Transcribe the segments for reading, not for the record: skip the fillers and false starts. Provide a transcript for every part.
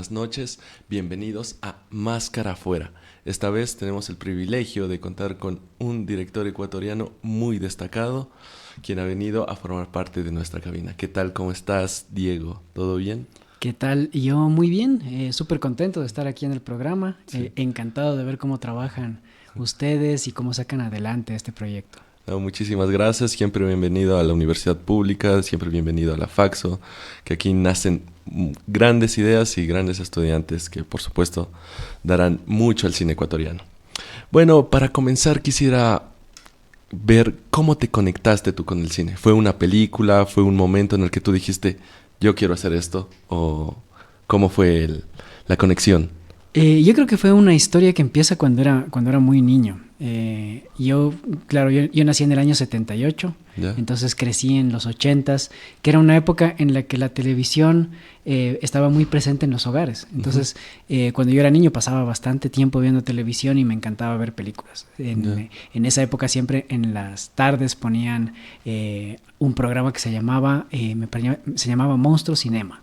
buenas noches, bienvenidos a Máscara Afuera. Esta vez tenemos el privilegio de contar con un director ecuatoriano muy destacado, quien ha venido a formar parte de nuestra cabina. ¿Qué tal? ¿Cómo estás, Diego? ¿Todo bien? ¿Qué tal? Yo muy bien, súper contento de estar aquí en el programa, Sí. encantado de ver cómo trabajan ustedes y cómo sacan adelante este proyecto. No, muchísimas gracias, siempre bienvenido a la universidad pública, siempre bienvenido a la Faxo, que aquí nacen grandes ideas y grandes estudiantes que por supuesto darán mucho al cine ecuatoriano. Bueno, para comenzar quisiera ver cómo te conectaste tú con el cine. ¿Fue una película? ¿Fue un momento en el que tú dijiste, yo quiero hacer esto? ¿O cómo fue la conexión? Yo creo que fue una historia que empieza cuando era muy niño. Yo nací en el año 78, ¿Ya? entonces crecí en los 80s, que era una época en la que la televisión estaba muy presente en los hogares. Entonces, cuando yo era niño pasaba bastante tiempo viendo televisión y me encantaba ver películas. En esa época siempre en las tardes ponían un programa que se llamaba Monstruo Cinema.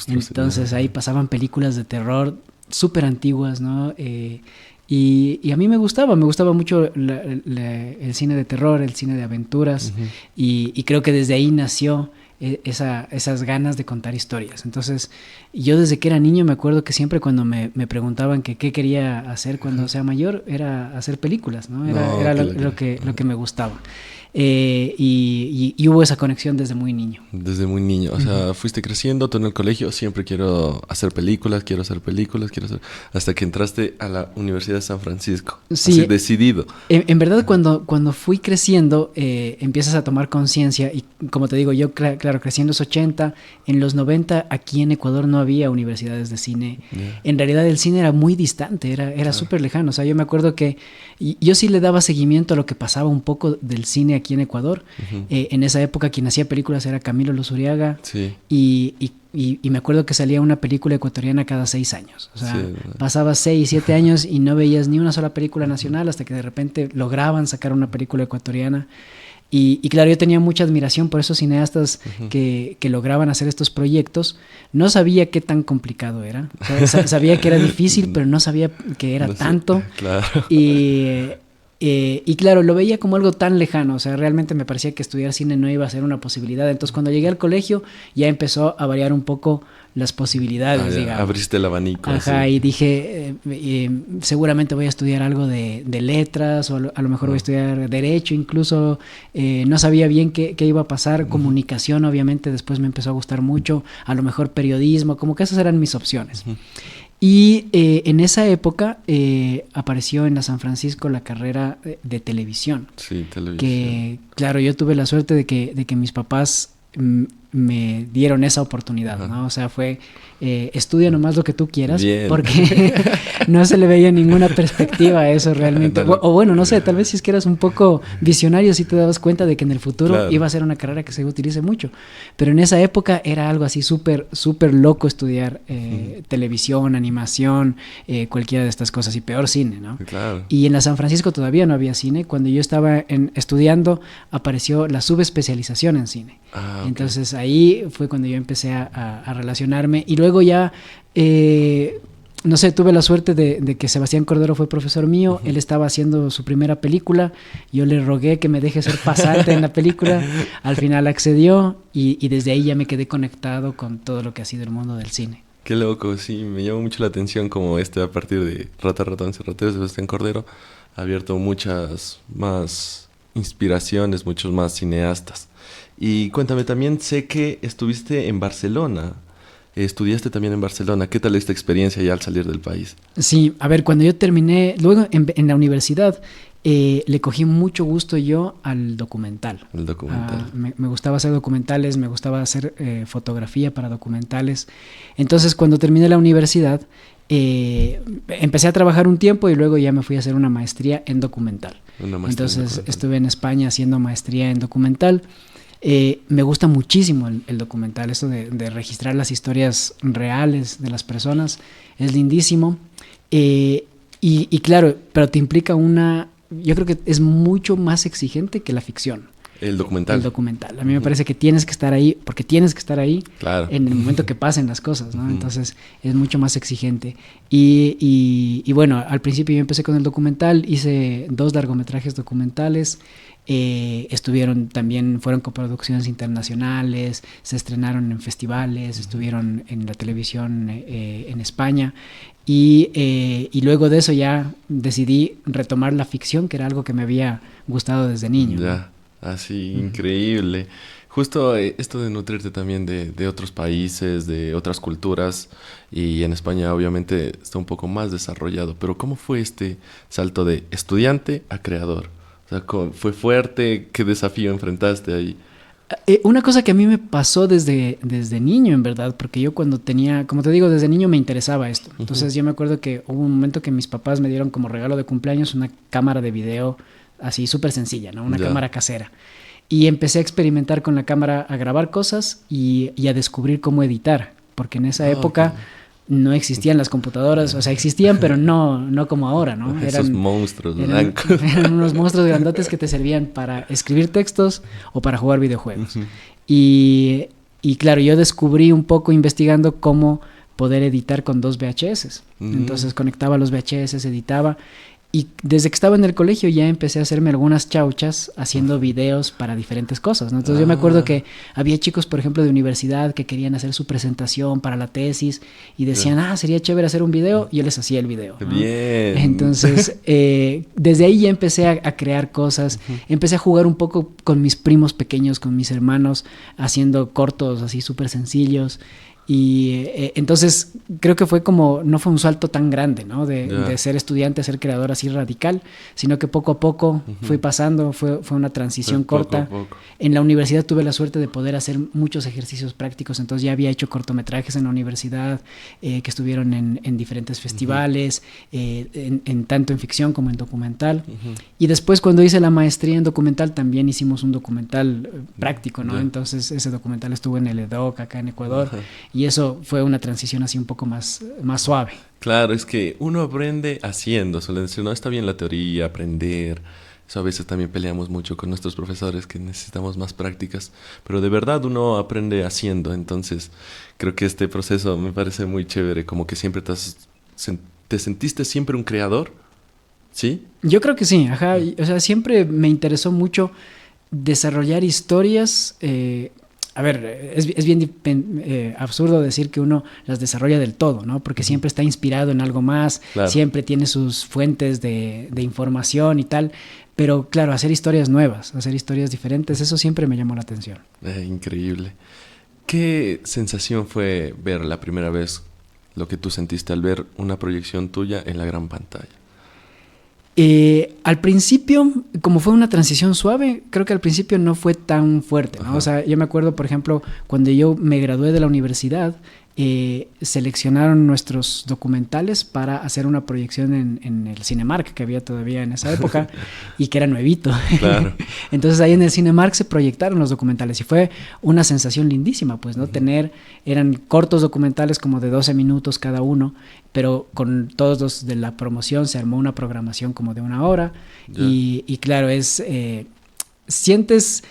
Entonces ahí pasaban películas de terror súper antiguas, ¿no? Y a mí me gustaba mucho el cine de terror, el cine de aventuras, y creo que desde ahí nació esas ganas de contar historias. Entonces, yo desde que era niño me acuerdo que siempre cuando me preguntaban que qué quería hacer cuando sea mayor, era hacer películas, ¿no? Era lo que me gustaba. Y hubo esa conexión desde muy niño. Desde muy niño, o sea, fuiste creciendo, tú en el colegio, siempre quiero hacer películas, hasta que entraste a la Universidad de San Francisco, Sí, así decidido. En verdad, cuando fui creciendo, empiezas a tomar conciencia y como te digo, yo claro, crecí en los 80, en los 90 aquí en Ecuador no había universidades de cine. Yeah. En realidad el cine era muy distante, era súper lejano. O sea, yo me acuerdo que yo sí le daba seguimiento a lo que pasaba un poco del cine aquí en Ecuador. En esa época quien hacía películas era Camilo Luzuriaga. Sí. Y me acuerdo que salía una película ecuatoriana cada 6 años. O sea, Sí. pasabas 6, 7 años y no veías ni una sola película nacional hasta que de repente lograban sacar una película ecuatoriana. Y claro, yo tenía mucha admiración por esos cineastas que lograban hacer estos proyectos. No sabía qué tan complicado era. O sea, sabía que era difícil, pero no sabía que era No sé, tanto. claro. Y claro, lo veía como algo tan lejano. O sea, realmente me parecía que estudiar cine no iba a ser una posibilidad. Entonces, cuando llegué al colegio, ya empezó a variar un poco las posibilidades, digamos. Abriste el abanico. Ajá, así. y dije, seguramente voy a estudiar algo de letras, o a lo mejor voy a estudiar derecho, incluso no sabía bien qué iba a pasar. Comunicación, obviamente, después me empezó a gustar mucho, a lo mejor periodismo, como que esas eran mis opciones. Y en esa época apareció en la San Francisco la carrera de televisión. Sí, televisión. Que, claro, yo tuve la suerte de que mis papás me dieron esa oportunidad, ¿no? O sea, fue estudia nomás lo que tú quieras. Bien. Porque no se le veía ninguna perspectiva a eso realmente. O bueno, no sé, tal vez si es que eras un poco visionario, sí te dabas cuenta de que en el futuro iba a ser una carrera que se utilice mucho. Pero en esa época era algo así súper loco estudiar televisión, animación, cualquiera de estas cosas, y peor cine, ¿no? Claro. Y en la San Francisco todavía no había cine. Cuando yo estaba estudiando, apareció la subespecialización en cine. Okay. Entonces ahí fue cuando yo empecé a relacionarme, y luego ya, no sé, tuve la suerte de que Sebastián Cordero fue profesor mío. Él estaba haciendo su primera película, yo le rogué que me deje ser pasante en la película, al final accedió y desde ahí ya me quedé conectado con todo lo que ha sido el mundo del cine. Qué loco, sí, me llamó mucho la atención como a partir de Rata, Ratón, Cerratero, Sebastián Cordero, ha abierto muchas más inspiraciones, muchos más cineastas. Y cuéntame, también sé que estuviste en Barcelona, estudiaste también en Barcelona. ¿Qué tal esta experiencia ya al salir del país? Sí, a ver, cuando yo terminé, luego en la universidad, le cogí mucho gusto yo al documental. El documental. Me gustaba hacer documentales, me gustaba hacer fotografía para documentales. Entonces, cuando terminé la universidad, empecé a trabajar un tiempo y luego ya me fui a hacer una maestría en documental. Entonces, estuve en España haciendo maestría en documental. Me gusta muchísimo el documental, eso de registrar las historias reales de las personas, es lindísimo. Y claro, pero te implica yo creo que es mucho más exigente que la ficción. El documental. El documental. A mí me parece que tienes que estar ahí, porque tienes que estar ahí Claro. en el momento que pasen las cosas, ¿no? Entonces es mucho más exigente. Y bueno, al principio yo empecé con el documental, hice 2 largometrajes documentales. Estuvieron también, fueron coproducciones internacionales, se estrenaron en festivales, estuvieron en la televisión en España. Y luego de eso ya decidí retomar la ficción, que era algo que me había gustado desde niño, ¿no? Ya, así, increíble. Justo esto de nutrirte también de otros países, de otras culturas, y en España obviamente está un poco más desarrollado, pero ¿cómo fue este salto de estudiante a creador? O sea, ¿fue fuerte? ¿Qué desafío enfrentaste ahí? Una cosa que a mí me pasó desde niño, en verdad, porque yo cuando tenía, como te digo, desde niño me interesaba esto. Entonces yo me acuerdo que hubo un momento que mis papás me dieron como regalo de cumpleaños una cámara de video así súper sencilla, ¿no? Una Ya. cámara casera. Y empecé a experimentar con la cámara, a grabar cosas y a descubrir cómo editar, porque en esa época Ok. no existían las computadoras, o sea, existían, pero no como ahora, ¿no? Esos monstruos eran, blancos. eran unos monstruos grandotes que te servían para escribir textos o para jugar videojuegos. Y claro, yo descubrí un poco investigando cómo poder editar con 2 VHS. Entonces conectaba los VHS, editaba. Y desde que estaba en el colegio ya empecé a hacerme algunas chauchas haciendo videos para diferentes cosas, ¿no? Entonces yo me acuerdo que había chicos, por ejemplo, de universidad que querían hacer su presentación para la tesis y decían, sería chévere hacer un video, y yo les hacía el video, ¿no? Bien. Entonces, desde ahí ya empecé a crear cosas, empecé a jugar un poco con mis primos pequeños, con mis hermanos, haciendo cortos así súper sencillos. Y entonces creo que fue como, no fue un salto tan grande, ¿no? De ser estudiante a ser creador así radical, sino que poco a poco fui pasando, fue una transición corta. Poco a poco. En la universidad tuve la suerte de poder hacer muchos ejercicios prácticos, entonces ya había hecho cortometrajes en la universidad que estuvieron en diferentes festivales, tanto en ficción como en documental. Y después cuando hice la maestría en documental también hicimos un documental práctico, ¿no? Entonces ese documental estuvo en el EDOC acá en Ecuador. Y eso fue una transición así un poco más suave. Claro, es que uno aprende haciendo, suele decir, no está bien la teoría, aprender. Eso a veces también peleamos mucho con nuestros profesores que necesitamos más prácticas, pero de verdad uno aprende haciendo. Entonces creo que este proceso me parece muy chévere, como que siempre te sentiste siempre un creador, ¿sí? Yo creo que sí, ajá. O sea, siempre me interesó mucho desarrollar historias. A ver, es bien absurdo decir que uno las desarrolla del todo, ¿no? Porque siempre está inspirado en algo más, Claro. siempre tiene sus fuentes de información y tal. Pero claro, hacer historias nuevas, hacer historias diferentes, eso siempre me llamó la atención. Increíble. ¿Qué sensación fue ver la primera vez lo que tú sentiste al ver una proyección tuya en la gran pantalla? Al principio, como fue una transición suave, creo que al principio no fue tan fuerte, ¿no? Ajá. O sea, yo me acuerdo, por ejemplo, cuando yo me gradué de la universidad, seleccionaron nuestros documentales para hacer una proyección en el Cinemark, que había todavía en esa época, y que era nuevito. Claro. Entonces ahí en el Cinemark se proyectaron los documentales y fue una sensación lindísima, pues, ¿no? Eran cortos documentales como de 12 minutos cada uno, pero con todos los de la promoción se armó una programación como de 1 hora. Y claro, sientes,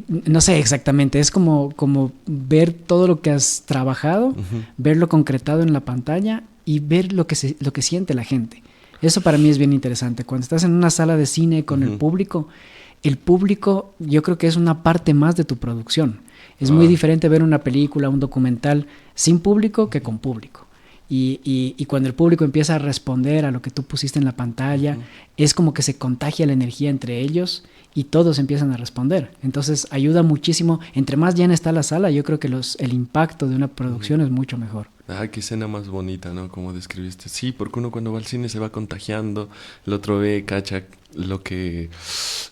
no sé exactamente, es como ver todo lo que has trabajado, verlo concretado en la pantalla y ver lo que siente la gente. Eso para mí es bien interesante. Cuando estás en una sala de cine con el público yo creo que es una parte más de tu producción. Es muy diferente ver una película, un documental sin público que con público. Y cuando el público empieza a responder a lo que tú pusiste en la pantalla, es como que se contagia la energía entre ellos y todos empiezan a responder. Entonces ayuda muchísimo. Entre más llena está la sala, yo creo que el impacto de una producción es mucho mejor. Qué escena más bonita, ¿no? Como describiste. Sí, porque uno cuando va al cine se va contagiando, el otro ve, cacha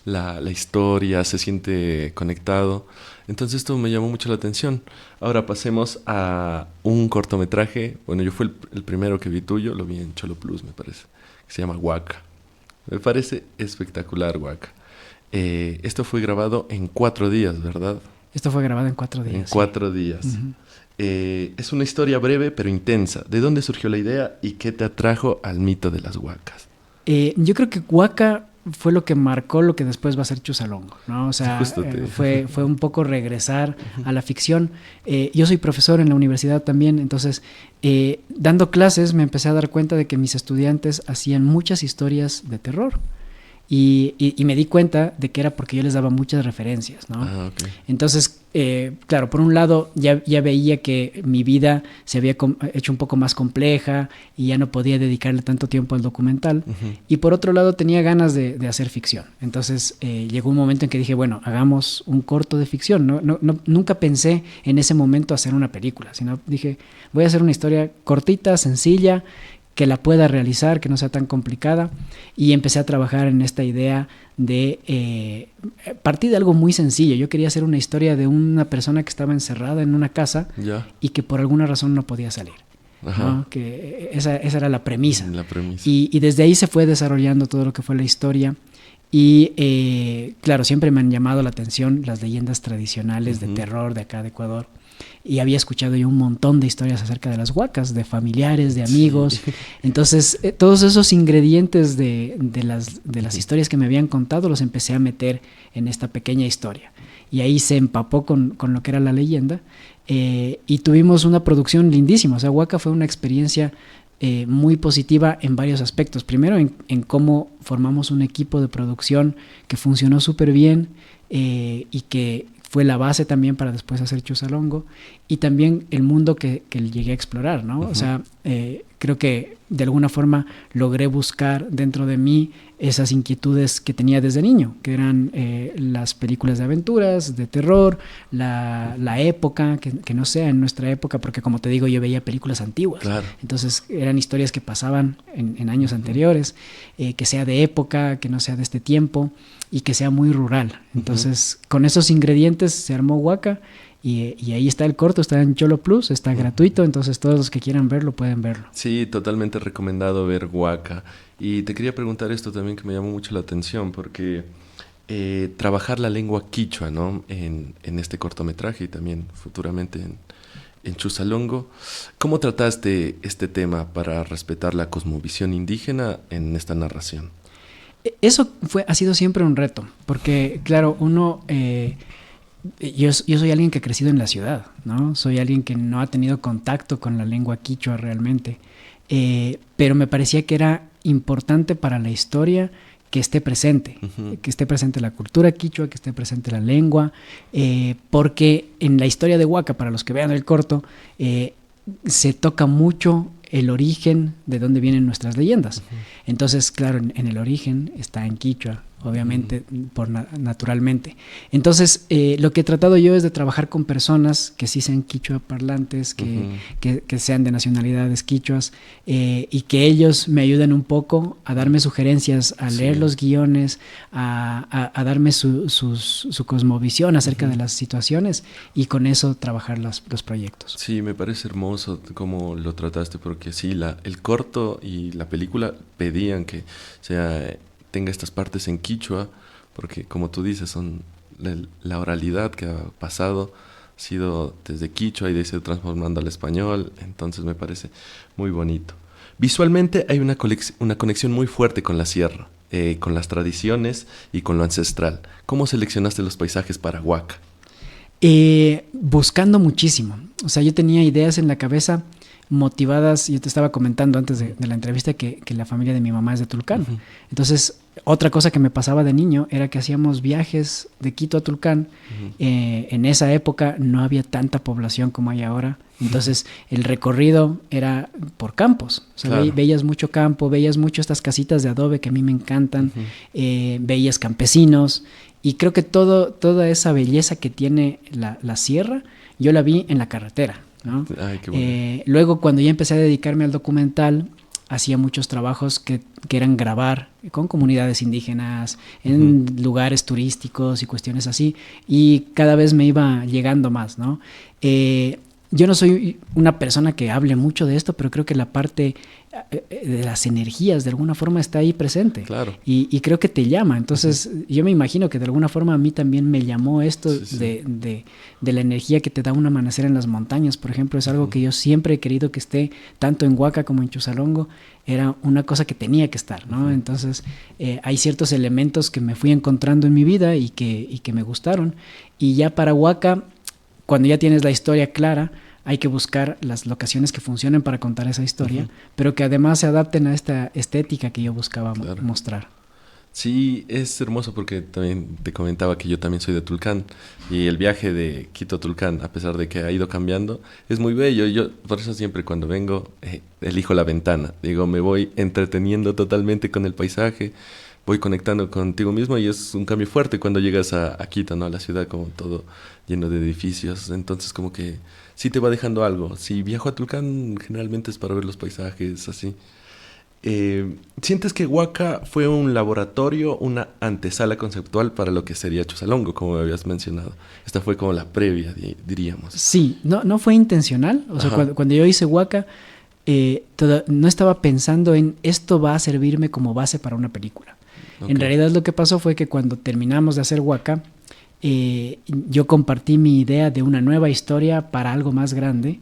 la historia, se siente conectado. Entonces esto me llamó mucho la atención. Ahora pasemos a un cortometraje. Bueno, yo fue el primero que vi tuyo, lo vi en Cholo Plus, me parece, que se llama Waka. Me parece espectacular, Waka. Esto fue grabado en 4 días, ¿verdad? Esto fue grabado en 4 días. En 4 días. Es una historia breve pero intensa. ¿De dónde surgió la idea y qué te atrajo al mito de las huacas? Yo creo que Waka fue lo que marcó lo que después va a ser Chuzalongo, ¿no? O sea, fue un poco regresar a la ficción. Yo soy profesor en la universidad también, entonces dando clases me empecé a dar cuenta de que mis estudiantes hacían muchas historias de terror. Y me di cuenta de que era porque yo les daba muchas referencias, ¿no? Okay. Entonces, claro, por un lado ya veía que mi vida se había hecho un poco más compleja y ya no podía dedicarle tanto tiempo al documental. Y por otro lado tenía ganas de hacer ficción. Entonces llegó un momento en que dije, bueno, hagamos un corto de ficción. Nunca pensé en ese momento hacer una película, sino dije, voy a hacer una historia cortita, sencilla, que la pueda realizar, que no sea tan complicada, y empecé a trabajar en esta idea de partir de algo muy sencillo. Yo quería hacer una historia de una persona que estaba encerrada en una casa y que por alguna razón no podía salir, ¿no? Que esa era la premisa. Y desde ahí se fue desarrollando todo lo que fue la historia. Y claro, siempre me han llamado la atención las leyendas tradicionales de terror de acá de Ecuador. Y había escuchado yo un montón de historias acerca de las huacas, de familiares, de amigos. Sí. Entonces, todos esos ingredientes de las historias que me habían contado los empecé a meter en esta pequeña historia. Y ahí se empapó con lo que era la leyenda. Y tuvimos una producción lindísima. O sea, Huaca fue una experiencia muy positiva en varios aspectos. Primero, en cómo formamos un equipo de producción que funcionó súper bien y que fue la base también para después hacer Chuzalongo, y también el mundo que llegué a explorar, ¿no? O sea, creo que de alguna forma logré buscar dentro de mí esas inquietudes que tenía desde niño, que eran las películas de aventuras, de terror, la época, que no sea en nuestra época, porque como te digo, yo veía películas antiguas. Claro. Entonces eran historias que pasaban en años anteriores, que sea de época, que no sea de este tiempo, y que sea muy rural. Entonces, con esos ingredientes se armó Huaca, y ahí está el corto, está en Cholo Plus, está gratuito, entonces todos los que quieran verlo pueden verlo. Sí, totalmente recomendado ver Huaca. Y te quería preguntar esto también, que me llamó mucho la atención, porque trabajar la lengua quichua, ¿no? en este cortometraje y también futuramente en Chuzalongo, ¿cómo trataste este tema para respetar la cosmovisión indígena en esta narración? Eso ha sido siempre un reto, porque claro, uno... Yo soy alguien que ha crecido en la ciudad, ¿no? Soy alguien que no ha tenido contacto con la lengua quichua realmente, pero me parecía que era importante para la historia que esté presente, que esté presente la cultura quichua, que esté presente la lengua, porque en la historia de Huaca, para los que vean el corto, se toca mucho el origen de dónde vienen nuestras leyendas. Entonces, claro, en el origen está en quichua, obviamente, naturalmente. Entonces, lo que he tratado yo es de trabajar con personas que sí sean quichua parlantes, que sean de nacionalidades quichuas, y que ellos me ayuden un poco a darme sugerencias, a leer los guiones, a darme su cosmovisión acerca de las situaciones, y con eso trabajar los proyectos. Sí, me parece hermoso cómo lo trataste, porque sí, el corto y la película pedían que tenga estas partes en quichua, porque como tú dices, son la oralidad que ha pasado, ha sido desde quichua y de ahí se ha transformando al español, entonces me parece muy bonito. Visualmente hay una conexión muy fuerte con la sierra, con las tradiciones y con lo ancestral. ¿Cómo seleccionaste los paisajes para Huaca? Buscando muchísimo. O sea, yo tenía ideas en la cabeza motivadas. Yo te estaba comentando antes de la entrevista que la familia de mi mamá es de Tulcán. Entonces, otra cosa que me pasaba de niño era que hacíamos viajes de Quito a Tulcán. En esa época no había tanta población como hay ahora. Entonces, el recorrido era por campos. O sea, claro, veías mucho campo, veías mucho estas casitas de adobe que a mí me encantan, veías campesinos. Y creo que toda esa belleza que tiene la sierra, yo la vi en la carretera, ¿no? Ay, qué bueno. Luego, cuando ya empecé a dedicarme al documental, hacía muchos trabajos que eran grabar con comunidades indígenas, en lugares turísticos y cuestiones así, y cada vez me iba llegando más, ¿no? yo no soy una persona que hable mucho de esto, pero creo que la parte de las energías de alguna forma está ahí presente. Claro. Y creo que te llama. Entonces, yo me imagino que de alguna forma a mí también me llamó esto de la energía que te da un amanecer en las montañas. Por ejemplo, es algo que yo siempre he querido que esté tanto en Huaca como en Chuzalongo. Era una cosa que tenía que estar, ¿no? Entonces, hay ciertos elementos que me fui encontrando en mi vida y que me gustaron. Y ya para Huaca, cuando ya tienes la historia clara, hay que buscar las locaciones que funcionen para contar esa historia, pero que además se adapten a esta estética que yo buscaba mostrar. Sí, es hermoso porque también te comentaba que yo también soy de Tulcán y el viaje de Quito a Tulcán, a pesar de que ha ido cambiando, es muy bello. Yo por eso siempre cuando vengo elijo la ventana. Digo, me voy entreteniendo totalmente con el paisaje, voy conectando contigo mismo y es un cambio fuerte cuando llegas a Quito, ¿no? A la ciudad como todo lleno de edificios. Entonces como que sí te va dejando algo. Si viajo a Tulcán generalmente es para ver los paisajes, así. ¿Sientes que Huaca fue un laboratorio, una antesala conceptual para lo que sería Chuzalongo, como me habías mencionado? Esta fue como la previa, diríamos. Sí, no fue intencional. O sea, cuando yo hice Huaca, no estaba pensando en esto va a servirme como base para una película. En realidad lo que pasó fue que cuando terminamos de hacer Huaca, yo compartí mi idea de una nueva historia para algo más grande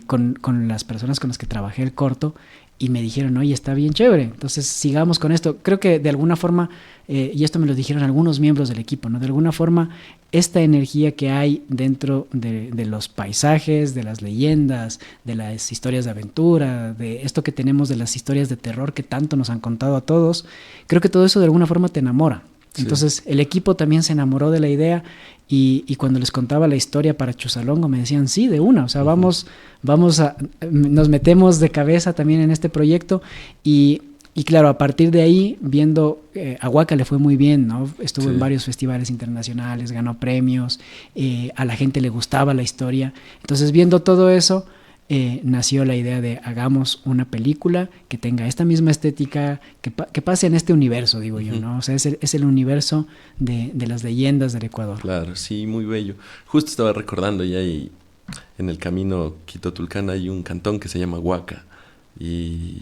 con las personas con las que trabajé el corto y me dijeron, oye, está bien chévere, entonces sigamos con esto. Creo que de alguna forma, y esto me lo dijeron algunos miembros del equipo, ¿no? De alguna forma, esta energía que hay dentro de los paisajes, de las leyendas, de las historias de aventura, de esto que tenemos de las historias de terror que tanto nos han contado a todos, creo que todo eso de alguna forma te enamora. Entonces el equipo también se enamoró de la idea y cuando les contaba la historia para Chuzalongo me decían, sí, de una, o sea, nos metemos de cabeza también en este proyecto y claro, a partir de ahí, viendo, a Huaca le fue muy bien, ¿no? Estuvo en varios festivales internacionales, ganó premios, a la gente le gustaba la historia. Entonces, viendo todo eso, nació la idea de hagamos una película que tenga esta misma estética, que pase en este universo, digo yo, ¿no? O sea, es el universo de las leyendas del Ecuador. Claro, sí, muy bello. Justo estaba recordando ya y en el camino Quito-Tulcán hay un cantón que se llama Huaca y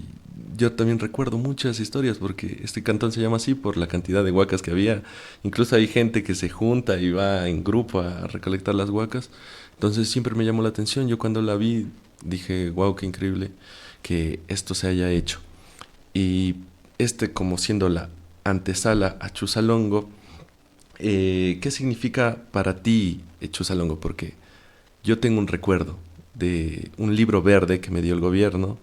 yo también recuerdo muchas historias porque este cantón se llama así por la cantidad de huacas que había. Incluso hay gente que se junta y va en grupo a recolectar las huacas. Entonces siempre me llamó la atención. Yo cuando la vi dije, wow, qué increíble que esto se haya hecho. Y como siendo la antesala a Chuzalongo, ¿qué significa para ti Chuzalongo? Porque yo tengo un recuerdo de un libro verde que me dio el gobierno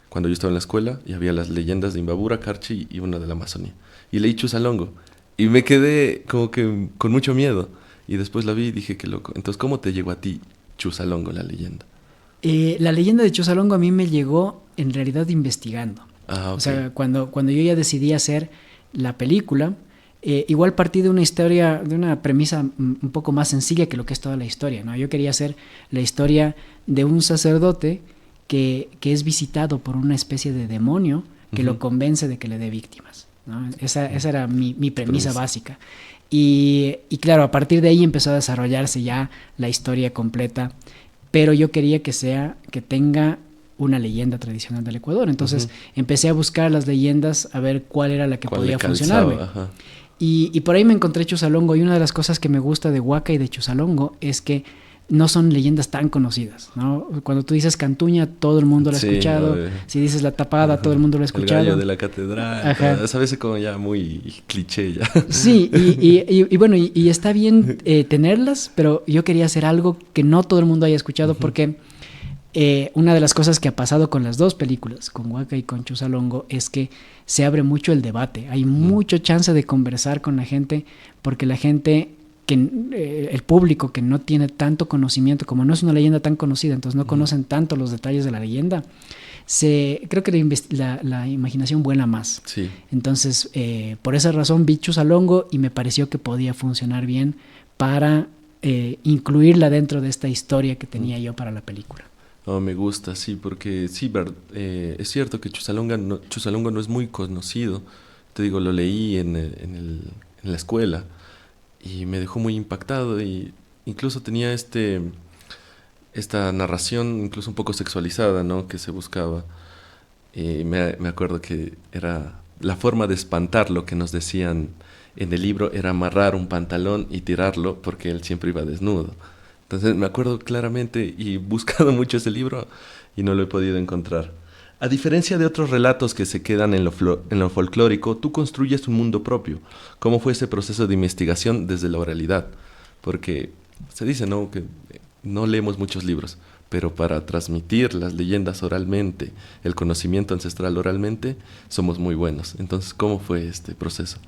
cuando yo estaba en la escuela y había las leyendas de Imbabura, Carchi y una de la Amazonía. Y leí Chuzalongo y me quedé como que con mucho miedo. Y después la vi y dije, qué loco. Entonces, ¿cómo te llegó a ti Chuzalongo, la leyenda? La leyenda de Chuzalongo a mí me llegó en realidad investigando. Ah, okay. O sea, cuando yo ya decidí hacer la película, igual partí de una historia, de una premisa un poco más sencilla que lo que es toda la historia, ¿no? Yo quería hacer la historia de un sacerdote que es visitado por una especie de demonio que lo convence de que le dé víctimas, ¿no? Esa era mi premisa básica. Y claro, a partir de ahí empezó a desarrollarse ya la historia completa, pero yo quería que tenga una leyenda tradicional del Ecuador. Entonces empecé a buscar las leyendas a ver cuál era la que podía funcionarme. Y por ahí me encontré Chuzalongo, y una de las cosas que me gusta de Huaca y de Chuzalongo es que no son leyendas tan conocidas, ¿no? Cuando tú dices Cantuña, todo el mundo lo ha escuchado. Si dices La Tapada, todo el mundo lo ha escuchado. El gallo de la catedral. Es a veces como ya muy cliché ya. Sí, y bueno, y está bien tenerlas, pero yo quería hacer algo que no todo el mundo haya escuchado porque una de las cosas que ha pasado con las dos películas, con Huaca y con Chuzalongo, es que se abre mucho el debate. Hay mucho chance de conversar con la gente porque la gente... el público que no tiene tanto conocimiento, como no es una leyenda tan conocida, entonces no conocen tanto los detalles de la leyenda, creo que la imaginación vuela más. Sí. Entonces, por esa razón vi Chuzalongo y me pareció que podía funcionar bien para incluirla dentro de esta historia que tenía yo para la película. Oh, me gusta, sí, porque sí, es cierto que Chuzalongo no es muy conocido. Te digo, lo leí en la escuela y me dejó muy impactado y incluso tenía esta narración incluso un poco sexualizada, ¿no? Que se buscaba. Y me acuerdo que era la forma de espantar lo que nos decían en el libro era amarrar un pantalón y tirarlo porque él siempre iba desnudo. Entonces me acuerdo claramente y he buscado mucho ese libro y no lo he podido encontrar. A diferencia de otros relatos que se quedan en lo folclórico, tú construyes un mundo propio. ¿Cómo fue ese proceso de investigación desde la oralidad? Porque se dice, ¿no?, que no leemos muchos libros, pero para transmitir las leyendas oralmente, el conocimiento ancestral oralmente, somos muy buenos. Entonces, ¿cómo fue este proceso?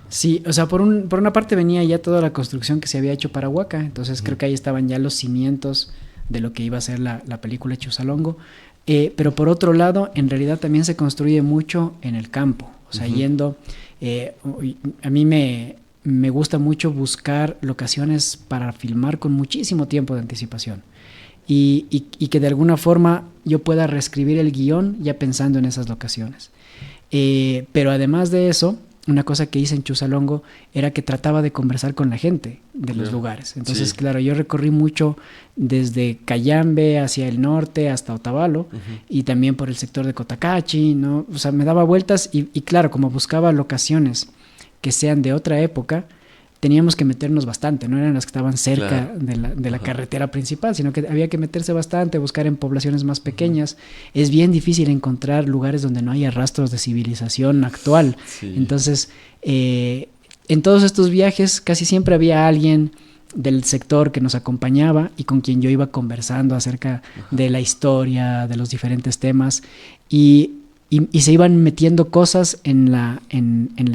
Sí, o sea, por una parte venía ya toda la construcción que se había hecho para Huaca, entonces creo que ahí estaban ya los cimientos de lo que iba a ser la película Chusalongo, pero por otro lado, en realidad también se construye mucho en el campo, o sea, yendo, a mí me gusta mucho buscar locaciones para filmar con muchísimo tiempo de anticipación y que de alguna forma yo pueda reescribir el guión ya pensando en esas locaciones. Pero además de eso, una cosa que hice en Chusalongo era que trataba de conversar con la gente de los lugares. Entonces, claro, yo recorrí mucho desde Cayambe hacia el norte hasta Otavalo y también por el sector de Cotacachi, ¿no? O sea, me daba vueltas y claro, como buscaba locaciones que sean de otra época, teníamos que meternos bastante, no eran las que estaban cerca de la carretera principal, sino que había que meterse bastante, buscar en poblaciones más pequeñas. Es bien difícil encontrar lugares donde no haya rastros de civilización actual. Entonces, en todos estos viajes casi siempre había alguien del sector que nos acompañaba y con quien yo iba conversando acerca de la historia, de los diferentes temas y se iban metiendo cosas en la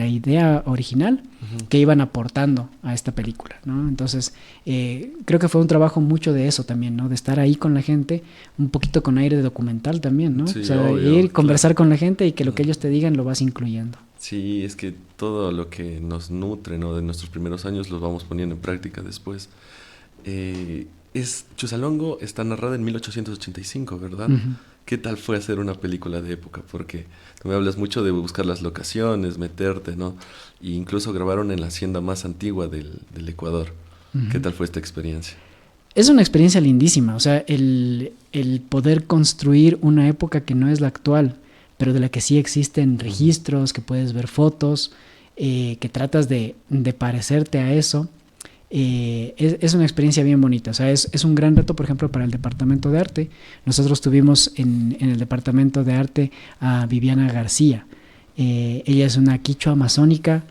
idea original que iban aportando a esta película, ¿no? Entonces, creo que fue un trabajo mucho de eso también, ¿no? De estar ahí con la gente, un poquito con aire de documental también, ¿no? Sí, o sea, obvio, ir, conversar con la gente y que lo que ellos te digan lo vas incluyendo. Sí, es que todo lo que nos nutre, ¿no?, de nuestros primeros años los vamos poniendo en práctica después. Chusalongo está narrada en 1885, ¿verdad? ¿Qué tal fue hacer una película de época? Porque tú me hablas mucho de buscar las locaciones, meterte, ¿no? E incluso grabaron en la hacienda más antigua del Ecuador. ¿Qué tal fue esta experiencia? Es una experiencia lindísima, o sea, el poder construir una época que no es la actual, pero de la que sí existen registros, que puedes ver fotos, que tratas de parecerte a eso. Es una experiencia bien bonita, o sea, es un gran reto, por ejemplo, para el departamento de arte. Nosotros tuvimos en el departamento de arte a Viviana García. Ella es una quichua amazónica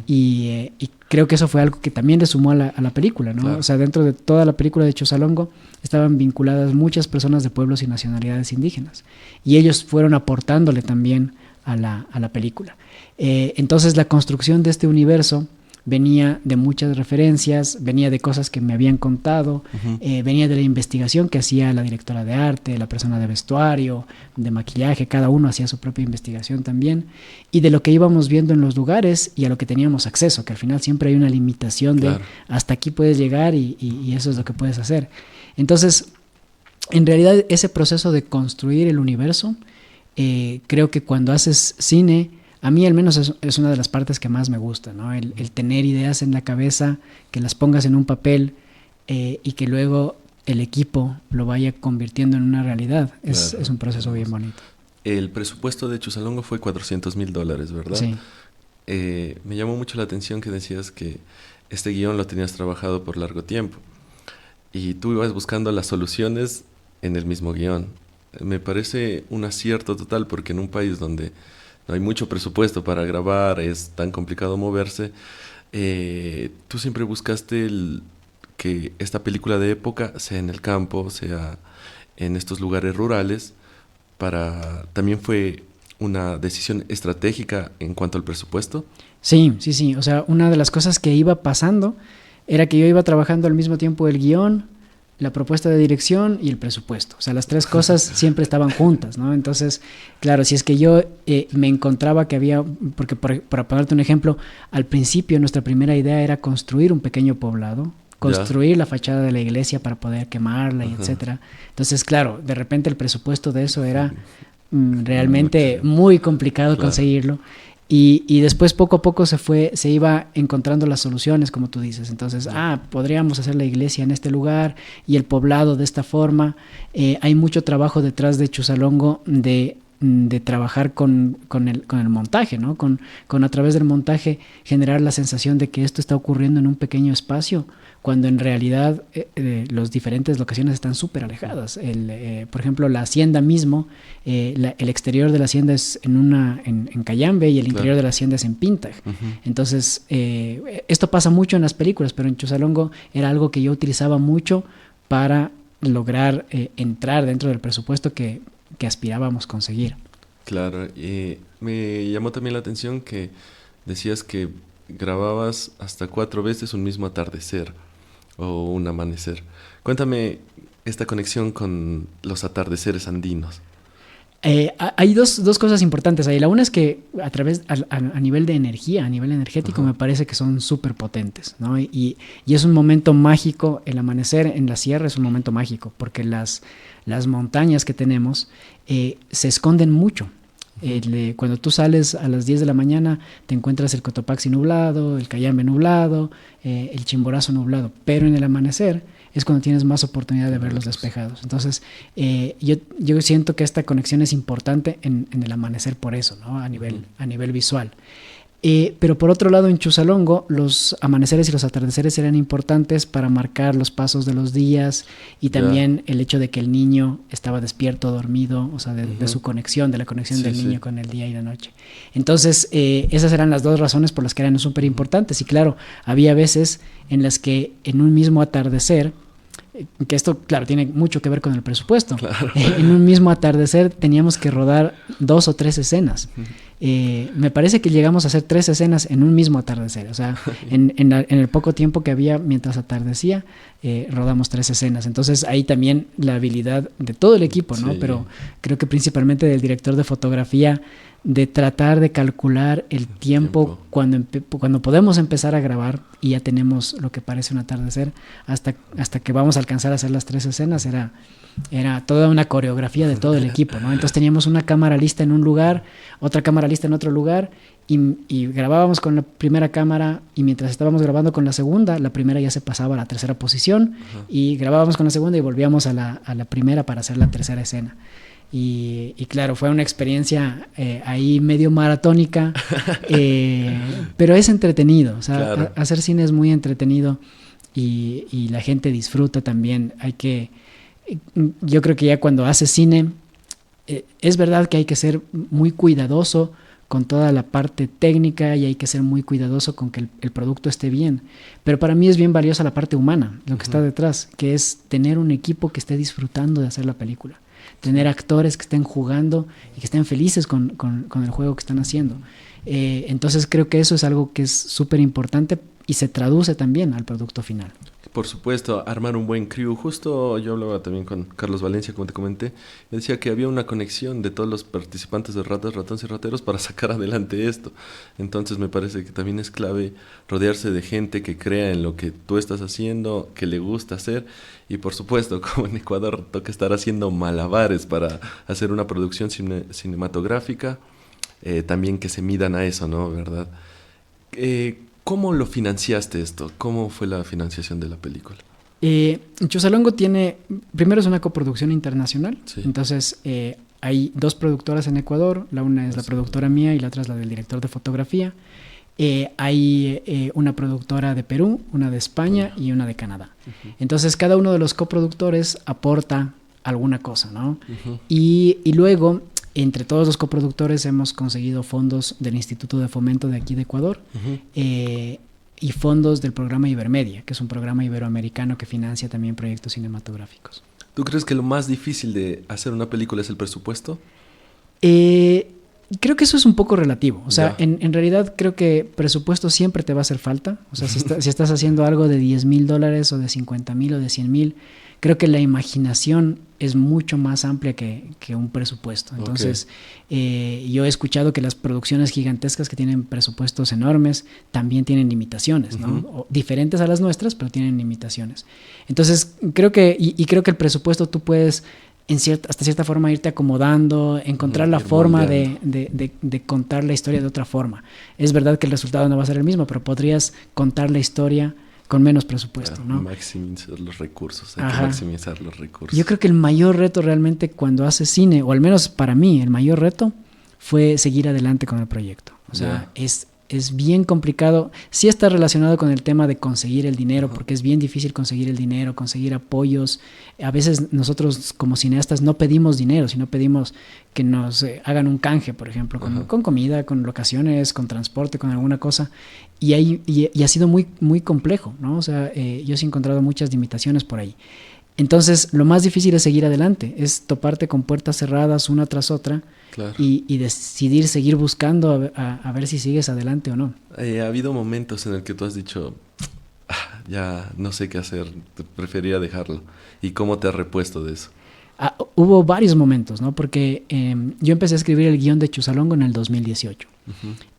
y creo que eso fue algo que también le sumó a la película, ¿no? Claro. O sea, dentro de toda la película de Chusalongo estaban vinculadas muchas personas de pueblos y nacionalidades indígenas y ellos fueron aportándole también a la película. Entonces la construcción de este universo venía de muchas referencias, venía de cosas que me habían contado, venía de la investigación que hacía la directora de arte, la persona de vestuario, de maquillaje, cada uno hacía su propia investigación también, y de lo que íbamos viendo en los lugares y a lo que teníamos acceso, que al final siempre hay una limitación de hasta aquí puedes llegar y eso es lo que puedes hacer. Entonces, en realidad ese proceso de construir el universo, creo que cuando haces cine, a mí al menos es una de las partes que más me gusta, ¿no? El tener ideas en la cabeza, que las pongas en un papel y que luego el equipo lo vaya convirtiendo en una realidad. Es un proceso bien bonito. El presupuesto de Chusalongo fue $400,000, ¿verdad? Sí. Me llamó mucho la atención que decías que este guión lo tenías trabajado por largo tiempo y tú ibas buscando las soluciones en el mismo guión. Me parece un acierto total porque en un país donde no hay mucho presupuesto para grabar, es tan complicado moverse. Tú siempre buscaste que esta película de época sea en el campo, sea en estos lugares rurales. ¿También fue una decisión estratégica en cuanto al presupuesto? Sí. O sea, una de las cosas que iba pasando era que yo iba trabajando al mismo tiempo el guión, la propuesta de dirección y el presupuesto. O sea, las tres cosas siempre estaban juntas, ¿no? Entonces, claro, si es que yo me encontraba que había, porque para ponerte un ejemplo, al principio nuestra primera idea era construir un pequeño poblado, construir la fachada de la iglesia para poder quemarla y etcétera. Entonces, claro, de repente el presupuesto de eso era realmente muy complicado conseguirlo. Y después poco a poco se iba encontrando las soluciones, como tú dices. Entonces, podríamos hacer la iglesia en este lugar y el poblado de esta forma. Hay mucho trabajo detrás de Chuzalongo de trabajar con el montaje, ¿no? Con a través del montaje generar la sensación de que esto está ocurriendo en un pequeño espacio, cuando en realidad las diferentes locaciones están súper alejadas. Por ejemplo, la hacienda mismo, el exterior de la hacienda es en Cayambe y el interior de la hacienda es en Pintag. Entonces, esto pasa mucho en las películas, pero en Chuzalongo era algo que yo utilizaba mucho para lograr entrar dentro del presupuesto que aspirábamos conseguir. Claro, y me llamó también la atención que decías que grababas hasta 4 veces un mismo atardecer o un amanecer. Cuéntame esta conexión con los atardeceres andinos. Hay dos cosas importantes ahí. La una es que a nivel de energía, a nivel energético, me parece que son súper potentes, ¿no? Y es un momento mágico. El amanecer en la sierra es un momento mágico, porque las montañas que tenemos se esconden mucho. Cuando tú sales a las 10 de la mañana te encuentras el Cotopaxi nublado, el Cayambe nublado, el Chimborazo nublado, pero en el amanecer es cuando tienes más oportunidad de verlos despejados. Entonces yo siento que esta conexión es importante en el amanecer por eso, ¿no? A nivel visual. Pero por otro lado, en Chuzalongo los amaneceres y los atardeceres eran importantes para marcar los pasos de los días y también el hecho de que el niño estaba despierto, dormido, o sea, de su conexión, de la conexión del niño con el día y la noche. Entonces, esas eran las dos razones por las que eran súper importantes. Y claro, había veces en las que en un mismo atardecer, que esto, claro, tiene mucho que ver con el presupuesto. Claro. En un mismo atardecer teníamos que rodar 2 o 3 escenas. Me parece que llegamos a hacer 3 escenas en un mismo atardecer. O sea, en el poco tiempo que había mientras atardecía, rodamos 3 escenas. Entonces ahí también la habilidad de todo el equipo, ¿no? Sí. Pero creo que principalmente del director de fotografía, de tratar de calcular el tiempo cuando podemos empezar a grabar y ya tenemos lo que parece un atardecer hasta que vamos a alcanzar a hacer las 3 escenas. Era toda una coreografía de todo el equipo, ¿no? Entonces teníamos una cámara lista en un lugar, otra cámara lista en otro lugar y grabábamos con la primera cámara y mientras estábamos grabando con la segunda, la primera ya se pasaba a la tercera posición y grabábamos con la segunda y volvíamos a la primera para hacer la tercera escena. Y claro, fue una experiencia ahí medio maratónica, pero es entretenido. O sea, claro. Hacer cine es muy entretenido y la gente disfruta también. Yo creo que ya cuando haces cine, es verdad que hay que ser muy cuidadoso con toda la parte técnica y hay que ser muy cuidadoso con que el producto esté bien. Pero para mí es bien valiosa la parte humana, lo que está detrás, que es tener un equipo que esté disfrutando de hacer la película. Tener actores que estén jugando y que estén felices con el juego que están haciendo. Entonces creo que eso es algo que es súper importante y se traduce también al producto final. Por supuesto, armar un buen crew. Justo yo hablaba también con Carlos Valencia, como te comenté, y decía que había una conexión de todos los participantes de Ratas, Ratones y Rateros para sacar adelante esto. Entonces me parece que también es clave rodearse de gente que crea en lo que tú estás haciendo, que le gusta hacer. Y por supuesto, como en Ecuador toca estar haciendo malabares para hacer una producción cinematográfica, también que se midan a eso, ¿no? ¿Verdad? ¿Cómo lo financiaste esto? ¿Cómo fue la financiación de la película? Chuzalongo primero es una coproducción internacional, sí. Entonces hay 2 productoras en Ecuador, la una es la productora mía y la otra es la del director de fotografía. Hay una productora de Perú, una de España y una de Canadá. Entonces cada uno de los coproductores aporta alguna cosa, ¿no? Y luego, entre todos los coproductores hemos conseguido fondos del Instituto de Fomento de aquí de Ecuador y fondos del programa Ibermedia, que es un programa iberoamericano que financia también proyectos cinematográficos. ¿Tú crees que lo más difícil de hacer una película es el presupuesto? Creo que eso es un poco relativo. O sea, en realidad creo que presupuesto siempre te va a hacer falta. O sea, si estás haciendo algo de $10,000 o de 50,000 o de 100,000, creo que la imaginación es mucho más amplia que un presupuesto. Entonces, yo he escuchado que las producciones gigantescas que tienen presupuestos enormes también tienen limitaciones, ¿no? O diferentes a las nuestras, pero tienen limitaciones. Entonces, creo que el presupuesto tú puedes hasta cierta forma irte acomodando, encontrar la forma de contar la historia de otra forma. Es verdad que el resultado no va a ser el mismo, pero podrías contar la historia con menos presupuesto, ¿no? Maximizar los recursos, hay que maximizar los recursos. Yo creo que el mayor reto realmente cuando haces cine, o al menos para mí, el mayor reto fue seguir adelante con el proyecto. O sea, es bien complicado. Sí está relacionado con el tema de conseguir el dinero, porque es bien difícil conseguir el dinero, conseguir apoyos. A veces nosotros como cineastas no pedimos dinero, sino pedimos que nos hagan un canje, por ejemplo, con comida, con locaciones, con transporte, con alguna cosa. Y ha sido muy, muy complejo, ¿no? O sea, yo sí he encontrado muchas limitaciones por ahí. Entonces, lo más difícil es seguir adelante, es toparte con puertas cerradas una tras otra. Claro. Y decidir seguir buscando a ver si sigues adelante o no. Ha habido momentos en el que tú has dicho, ya no sé qué hacer, preferiría dejarlo. ¿Y cómo te has repuesto de eso? Hubo varios momentos, ¿no? Porque yo empecé a escribir el guión de Chuzalongo en el 2018.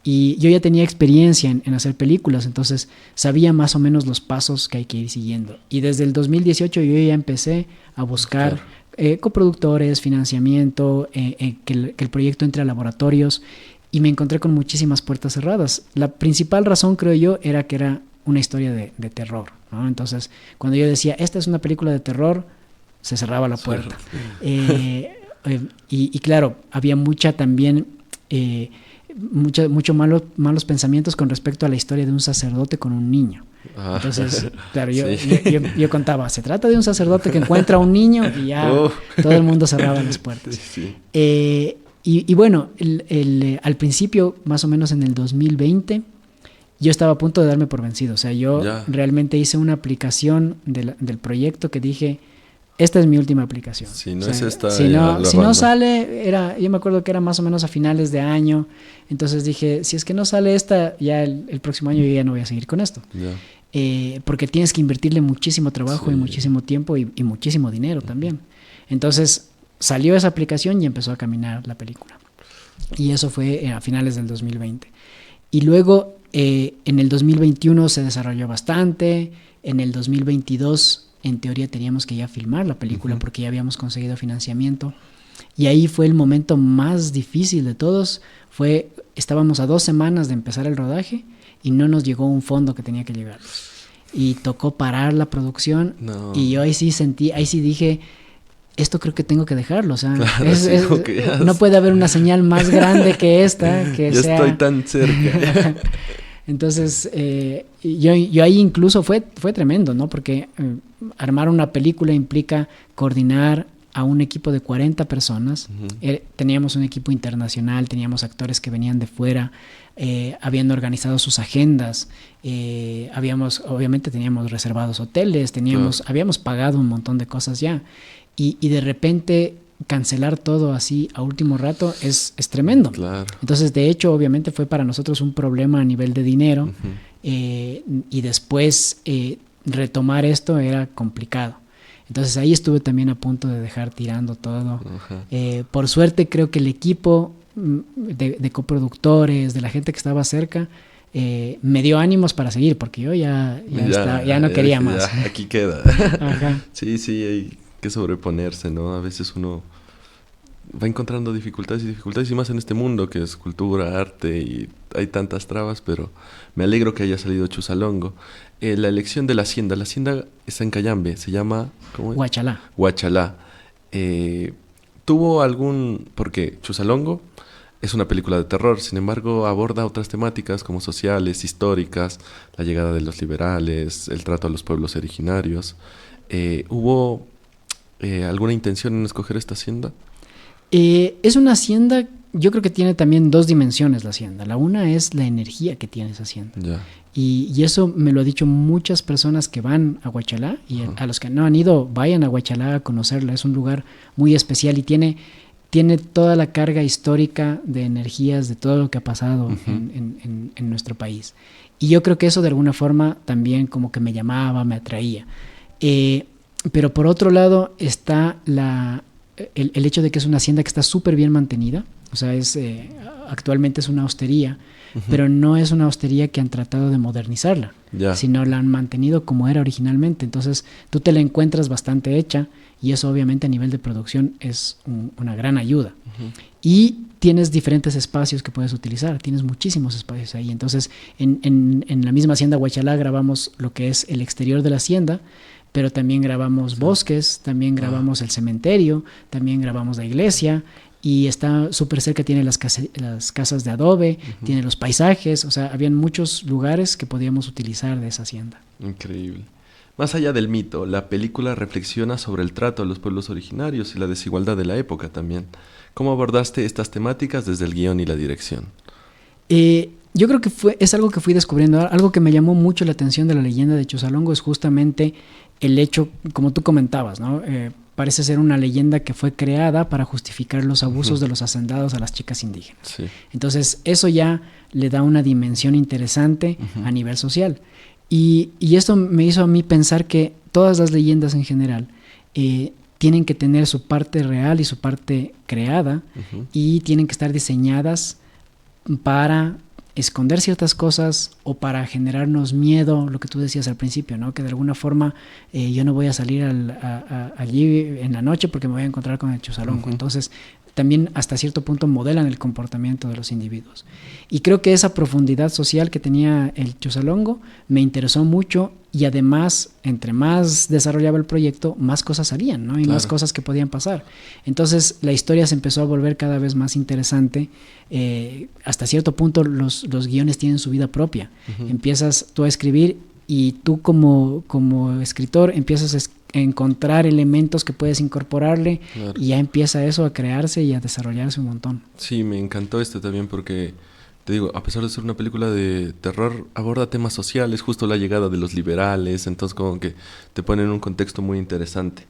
Y yo ya tenía experiencia en hacer películas, entonces sabía más o menos los pasos que hay que ir siguiendo. Y desde el 2018 yo ya empecé a buscar... Claro. Coproductores, financiamiento, que el proyecto entre a laboratorios, y me encontré con muchísimas puertas cerradas. La principal razón, creo yo, era que era una historia de terror, ¿no? Entonces, cuando yo decía, esta es una película de terror, se cerraba la puerta. Y claro, había mucha también... muchos malos pensamientos con respecto a la historia de un sacerdote con un niño. Entonces, claro, yo contaba, se trata de un sacerdote que encuentra a un niño y ya todo el mundo cerraba las puertas. Sí. Y bueno, al principio, más o menos en el 2020, yo estaba a punto de darme por vencido. O sea, yo realmente hice una aplicación del proyecto que dije, esta es mi última aplicación. Si no es esta, si no sale, yo me acuerdo que era más o menos a finales de año. Entonces dije, si es que no sale esta, ya el próximo año yo ya no voy a seguir con esto. Porque tienes que invertirle muchísimo trabajo y muchísimo tiempo y muchísimo dinero también. Entonces salió esa aplicación y empezó a caminar la película. Y eso fue a finales del 2020. Y luego en el 2021 se desarrolló bastante. En el 2022 en teoría teníamos que ya filmar la película porque ya habíamos conseguido financiamiento. Y ahí fue el momento más difícil de todos. Estábamos a 2 semanas de empezar el rodaje y no nos llegó un fondo que tenía que llegar. Y tocó parar la producción. No. Y yo ahí sí dije, esto creo que tengo que dejarlo. O sea, claro, no puede haber una señal más grande que esta. Que ya estoy tan cerca. Entonces, yo ahí incluso fue tremendo, ¿no? Porque armar una película implica coordinar a un equipo de 40 personas. Teníamos un equipo internacional, teníamos actores que venían de fuera, habían organizado sus agendas, obviamente teníamos reservados hoteles, habíamos pagado un montón de cosas ya. Y de repente cancelar todo así a último rato es tremendo. Claro. Entonces, de hecho, obviamente fue para nosotros un problema a nivel de dinero. Y después retomar esto era complicado. Entonces ahí estuve también a punto de dejar tirando todo. Por suerte creo que el equipo de coproductores, de la gente que estaba cerca, me dio ánimos para seguir, porque yo ya no quería más. Aquí queda. Sí, hay que sobreponerse, ¿no? A veces uno va encontrando dificultades y más en este mundo que es cultura, arte y hay tantas trabas, pero me alegro que haya salido Chuzalongo. La elección de la hacienda está en Cayambe, se llama... ¿cómo es? Huachalá. ¿Tuvo porque Chuzalongo es una película de terror, sin embargo aborda otras temáticas como sociales, históricas, la llegada de los liberales, el trato a los pueblos originarios. ¿Hubo alguna intención en escoger esta hacienda? Es una hacienda, yo creo que tiene también 2 dimensiones la hacienda. La una es la energía que tiene esa hacienda. Y eso me lo han dicho muchas personas que van a Huachalá, y a los que no han ido, vayan a Huachalá a conocerla. Es un lugar muy especial y tiene toda la carga histórica de energías de todo lo que ha pasado en nuestro país. Y yo creo que eso de alguna forma también como que me llamaba, me atraía. Pero por otro lado está el hecho de que es una hacienda que está súper bien mantenida, o sea, actualmente es una hostería, pero no es una hostería que han tratado de modernizarla, sino la han mantenido como era originalmente. Entonces tú te la encuentras bastante hecha y eso obviamente a nivel de producción es una gran ayuda. Y tienes diferentes espacios que puedes utilizar, tienes muchísimos espacios ahí. Entonces en la misma hacienda Huachalá grabamos lo que es el exterior de la hacienda, pero también grabamos bosques, también grabamos el cementerio, también grabamos la iglesia. Y está súper cerca, tiene las casas de adobe, tiene los paisajes, o sea, habían muchos lugares que podíamos utilizar de esa hacienda. Increíble. Más allá del mito, la película reflexiona sobre el trato a los pueblos originarios y la desigualdad de la época también. ¿Cómo abordaste estas temáticas desde el guión y la dirección? Yo creo que es algo que fui descubriendo. Algo que me llamó mucho la atención de la leyenda de Chuzalongo es justamente el hecho, como tú comentabas, ¿no? Parece ser una leyenda que fue creada para justificar los abusos de los hacendados a las chicas indígenas. Sí. Entonces, eso ya le da una dimensión interesante a nivel social. Y esto me hizo a mí pensar que todas las leyendas en general tienen que tener su parte real y su parte creada y tienen que estar diseñadas para esconder ciertas cosas o para generarnos miedo, lo que tú decías al principio, ¿no? Que de alguna forma yo no voy a salir allí en la noche porque me voy a encontrar con el Chuzalongo. Entonces también hasta cierto punto modelan el comportamiento de los individuos. Y creo que esa profundidad social que tenía el Chuzalongo me interesó mucho y además, entre más desarrollaba el proyecto, más cosas salían, ¿no? Y más cosas que podían pasar. Entonces la historia se empezó a volver cada vez más interesante. Hasta cierto punto los guiones tienen su vida propia. Empiezas tú a escribir y tú como escritor empiezas a encontrar elementos que puedes incorporarle y ya empieza eso a crearse y a desarrollarse un montón. Sí, me encantó esto también porque, te digo, a pesar de ser una película de terror, aborda temas sociales, justo la llegada de los liberales, entonces como que te pone en un contexto muy interesante.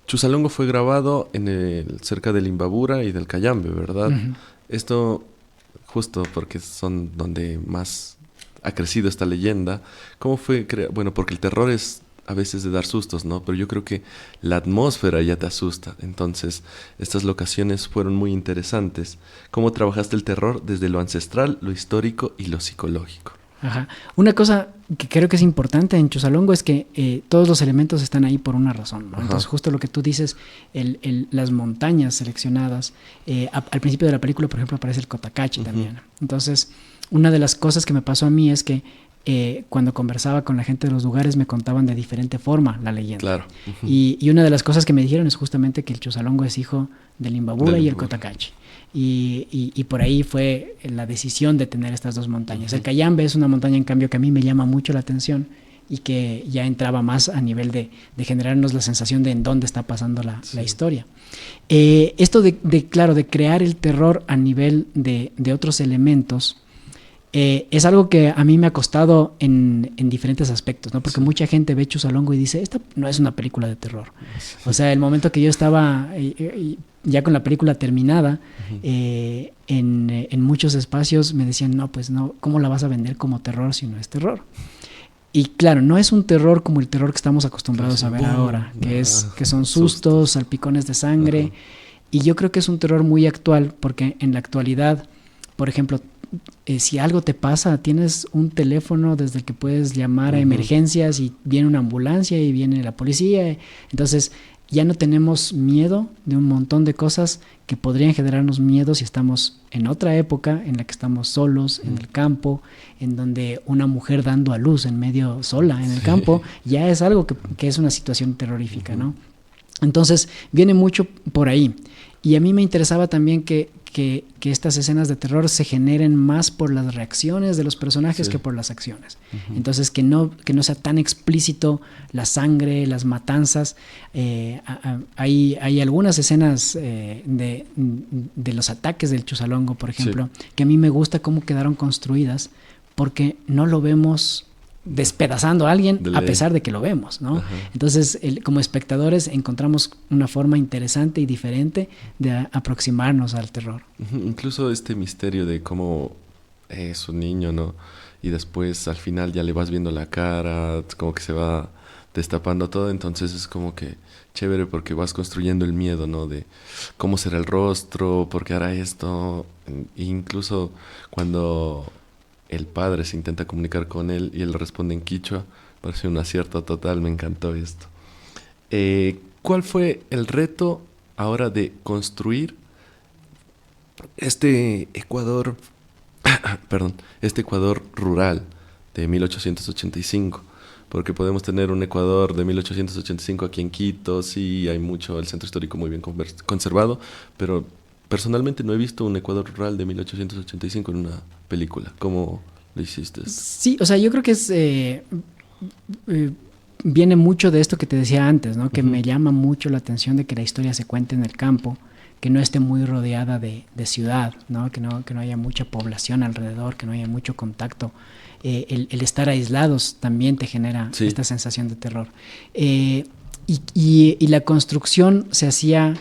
Chuzalongo fue grabado cerca del Imbabura y del Cayambe, ¿verdad? Esto justo porque son donde más ha crecido esta leyenda. ¿Cómo fue? Bueno, porque el terror es a veces de dar sustos, ¿no? Pero yo creo que la atmósfera ya te asusta. Entonces, estas locaciones fueron muy interesantes. ¿Cómo trabajaste el terror desde lo ancestral, lo histórico y lo psicológico? Ajá. Una cosa que creo que es importante en Chuzalongo es que todos los elementos están ahí por una razón, ¿no? Entonces, justo lo que tú dices, las montañas seleccionadas, al principio de la película, por ejemplo, aparece el Cotacachi también. Entonces, una de las cosas que me pasó a mí es que cuando conversaba con la gente de los lugares me contaban de diferente forma la leyenda. Claro. Y una de las cosas que me dijeron es justamente que el Chuzalongo es hijo del Imbabura y el Cotacachi. Y por ahí fue la decisión de tener estas dos montañas. El Cayambe es una montaña, en cambio, que a mí me llama mucho la atención y que ya entraba más a nivel de generarnos la sensación de en dónde está pasando la historia. Esto de crear el terror a nivel de otros elementos es algo que a mí me ha costado en diferentes aspectos, ¿no? Porque mucha gente ve Chuzalongo y dice, esta no es una película de terror. O sea, el momento que yo estaba ya con la película terminada, en muchos espacios me decían, no, pues no, ¿cómo la vas a vender como terror si no es terror? Y claro, no es un terror como el terror que estamos acostumbrados a ver ahora, que son sustos, salpicones de sangre. Y yo creo que es un terror muy actual, porque en la actualidad, por ejemplo, si algo te pasa, tienes un teléfono desde el que puedes llamar a emergencias y viene una ambulancia y viene la policía. Entonces ya no tenemos miedo de un montón de cosas que podrían generarnos miedo si estamos en otra época en la que estamos solos en el campo, en donde una mujer dando a luz en medio sola en el campo ya es algo que es una situación terrorífica, ¿no? Entonces viene mucho por ahí. Y a mí me interesaba también que estas escenas de terror se generen más por las reacciones de los personajes que por las acciones. Entonces que no sea tan explícito la sangre, las matanzas. Hay algunas escenas de los ataques del Chuzalongo, por ejemplo, que a mí me gusta cómo quedaron construidas, porque no lo vemos despedazando a alguien a pesar de que lo vemos, ¿no? Entonces, como espectadores encontramos una forma interesante y diferente de aproximarnos al terror. Incluso este misterio de cómo es un niño, ¿no? Y después al final ya le vas viendo la cara, como que se va destapando todo, entonces es como que chévere porque vas construyendo el miedo, ¿no? De cómo será el rostro, por qué hará esto, e incluso cuando el padre se intenta comunicar con él y él responde en quichua, parece un acierto total, me encantó esto. ¿Cuál fue el reto ahora de construir este Ecuador, perdón, este Ecuador rural de 1885? Porque podemos tener un Ecuador de 1885 aquí en Quito, sí, hay mucho, el centro histórico muy bien conservado, pero personalmente no he visto un Ecuador rural de 1885 en una película. ¿Cómo lo hiciste esto? Sí, o sea, yo creo que viene mucho de esto que te decía antes, ¿no? Que me llama mucho la atención de que la historia se cuente en el campo, que no esté muy rodeada de ciudad, ¿no? Que no haya mucha población alrededor, que no haya mucho contacto. El estar aislados también te genera esta sensación de terror. Y la construcción se hacía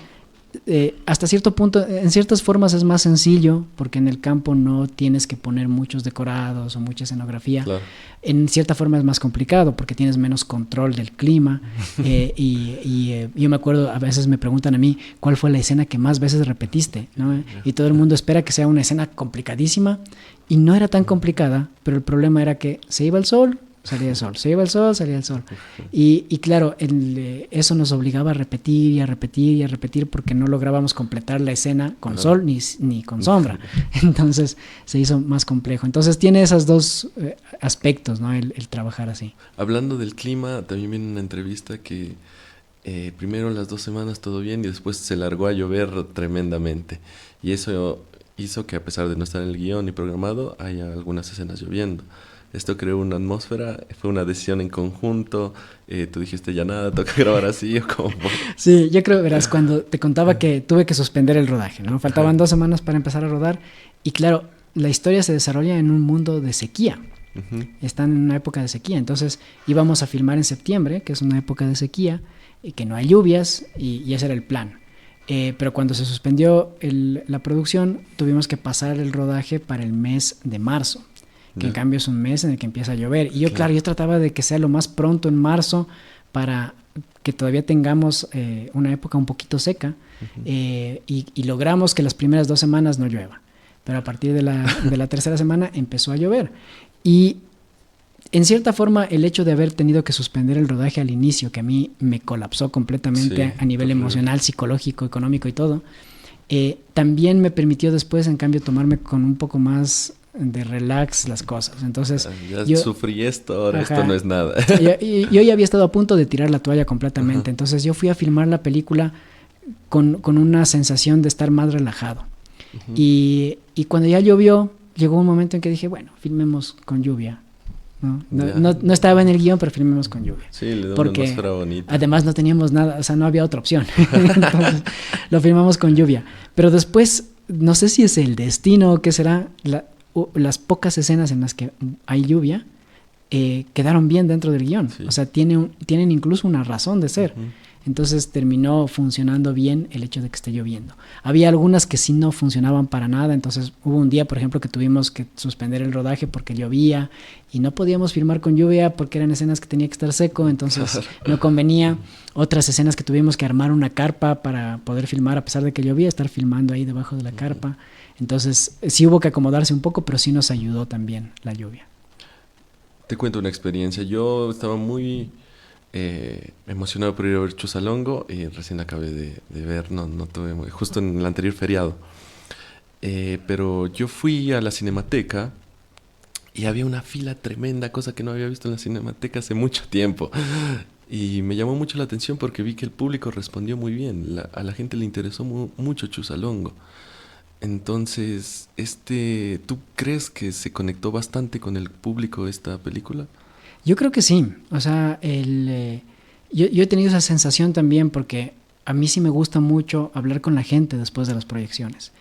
hasta cierto punto, en ciertas formas es más sencillo, porque en el campo no tienes que poner muchos decorados o mucha escenografía. Claro. En cierta forma es más complicado, porque tienes menos control del clima. Yo me acuerdo, a veces me preguntan a mí, ¿cuál fue la escena que más veces repetiste? ¿No? Y todo el mundo espera que sea una escena complicadísima, y no era tan complicada, pero el problema era que se iba el sol, salía el sol, se iba el sol, salía el sol. Y claro, eso nos obligaba a repetir y a repetir y a repetir, porque no lográbamos completar la escena con sol ni con sombra. Entonces se hizo más complejo. Entonces tiene esos dos aspectos, ¿no? El trabajar así. Hablando del clima, también viene una entrevista que primero las 2 semanas todo bien y después se largó a llover tremendamente. Y eso hizo que, a pesar de no estar en el guión ni programado, haya algunas escenas lloviendo. Esto creó una atmósfera, fue una decisión en conjunto. Tú dijiste, ya nada, toca grabar así, o como... Sí, yo creo, verás, cuando te contaba que tuve que suspender el rodaje, ¿no? Faltaban 2 semanas para empezar a rodar, y claro, la historia se desarrolla en un mundo de sequía. Están en una época de sequía, entonces íbamos a filmar en septiembre, que es una época de sequía, y que no hay lluvias, y ese era el plan. Pero cuando se suspendió la producción, tuvimos que pasar el rodaje para el mes de marzo, que en cambio es un mes en el que empieza a llover. Y yo trataba de que sea lo más pronto en marzo, para que todavía tengamos una época un poquito seca, y logramos que las primeras 2 semanas no llueva. Pero a partir de la tercera semana empezó a llover. Y en cierta forma, el hecho de haber tenido que suspender el rodaje al inicio, que a mí me colapsó completamente a nivel emocional, psicológico, económico y todo, también me permitió después, en cambio, tomarme con un poco más de relax las cosas. Entonces yo sufrí esto, ahora esto no es nada. Yo ya había estado a punto de tirar la toalla completamente. Entonces yo fui a filmar la película con una sensación de estar más relajado. Y cuando ya llovió, llegó un momento en que dije, bueno, filmemos con lluvia. No estaba en el guión, pero filmemos con lluvia. Sí, le da una atmósfera bonita. Además no teníamos nada, o sea, no había otra opción. Entonces lo filmamos con lluvia. Pero después, no sé si es el destino o qué será, las pocas escenas en las que hay lluvia quedaron bien dentro del guión. O sea, tienen incluso una razón de ser. Entonces terminó funcionando bien el hecho de que esté lloviendo. Había algunas que sí no funcionaban para nada. Entonces hubo un día, por ejemplo, que tuvimos que suspender el rodaje porque llovía y no podíamos filmar con lluvia porque eran escenas que tenía que estar seco, entonces no convenía. Otras escenas que tuvimos que armar una carpa para poder filmar a pesar de que llovía, estar filmando ahí debajo de la carpa. Entonces sí hubo que acomodarse un poco, pero sí nos ayudó también la lluvia. Te cuento una experiencia. Yo estaba muy emocionado por ir a ver Chuzalongo y recién acabé de ver, no tuve justo en el anterior feriado. Pero yo fui a la Cinemateca y había una fila tremenda, cosa que no había visto en la Cinemateca hace mucho tiempo. Y me llamó mucho la atención porque vi que el público respondió muy bien. A la gente le interesó mucho Chuzalongo. Entonces, ¿tú crees que se conectó bastante con el público esta película? Yo creo que sí. O sea, yo he tenido esa sensación también porque a mí sí me gusta mucho hablar con la gente después de las proyecciones.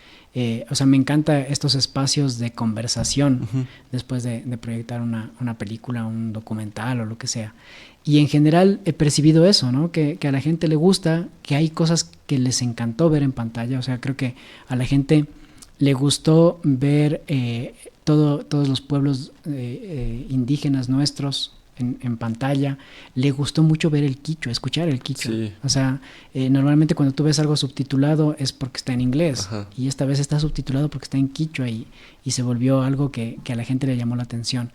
O sea, me encanta estos espacios de conversación después de proyectar una película, un documental o lo que sea. Y en general he percibido eso, ¿no? Que a la gente le gusta, que hay cosas que les encantó ver en pantalla. O sea, creo que a la gente le gustó ver todos los pueblos indígenas nuestros en pantalla, le gustó mucho ver el quichua, escuchar el quichua. Sí. O sea, normalmente cuando tú ves algo subtitulado es porque está en inglés. Ajá. Y esta vez está subtitulado porque está en quichua y se volvió algo que a la gente le llamó la atención.